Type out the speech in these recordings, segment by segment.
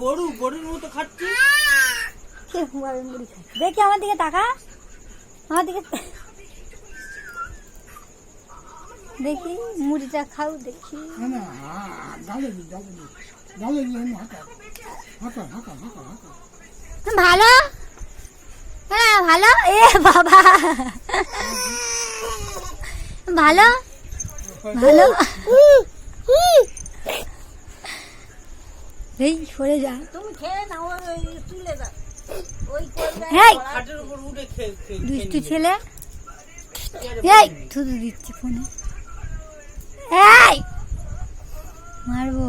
গরুর মতো খাচ্ছে। দেখি আমার দিকে তাকা, আমার দিকে দেখি মুড়িটা খাও দেখি। ভালো, হ্যাঁ ভালো। এ বাবা, ভালো ভালো। এই সরে যা, তুমি খেয়ে নাও, তুলে দাও। দুষ্টু ছেলে, এই থুতু দিচ্ছে ফোনে। এই মারবো।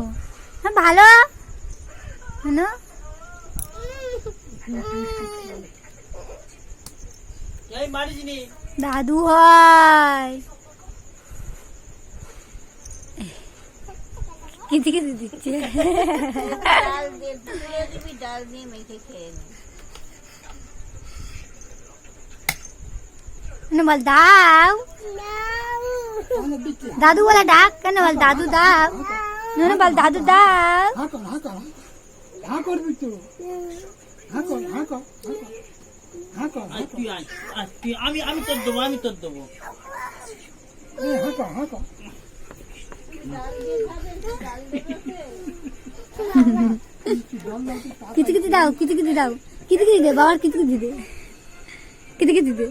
হ্যাঁ ভালো না, দাদু হয়। কিছু কিছু দিচ্ছে, ডাল দিয়ে তুলে দিবি, ডাল দিয়ে মেখে খেয়ে নে। বল দাও, দাদু বলে ডাক কেন, বল দাদু দাও, বল দাদু দাও। আমি তোর দেবো, আমি তোর দেবো। কিছু কিছু দাও, কিছু কিছু দাও, কিছু কিছু দে বাবার, কিছু কিছু দে, কিছু কিছু দে।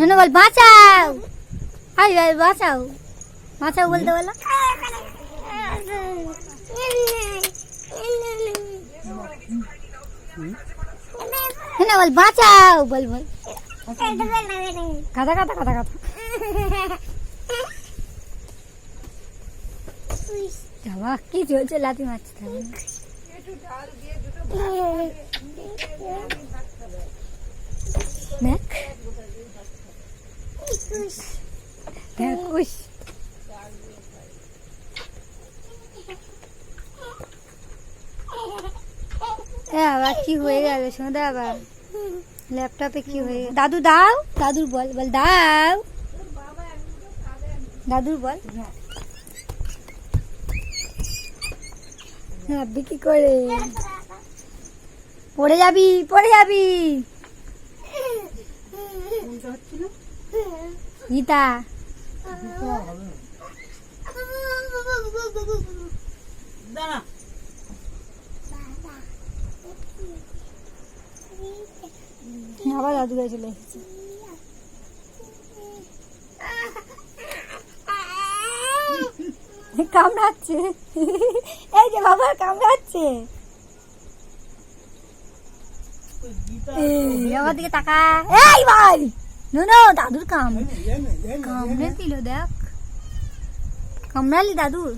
না বল বাঁচাও, আই বাঁচাও, বাঁচাও বলতে বলো। না বল বাঁচাও, বল বল। কাদা কাদা কাদা কাদা। বাবা কি চলছে, লাথি মারছে থাকবে না। আবার কি হয়ে গেল শোনা, আবার ল্যাপটপে কি হয়ে গেল। দাদু দাও, দাদুর বল, বল দাও, দাদুর বল। ভাববি কি করে, পড়ে যাবি, পড়ে যাবি। গীতা আবার দাদু গায়ে চলে এসেছে। কামড়াচ্ছে, এই যে বাবা কামড়াচ্ছে। আমার দিকে তাকা, এই ভাই নো দাদুর কামড়ে দিল, দেখ কামড়ালি দাদুর।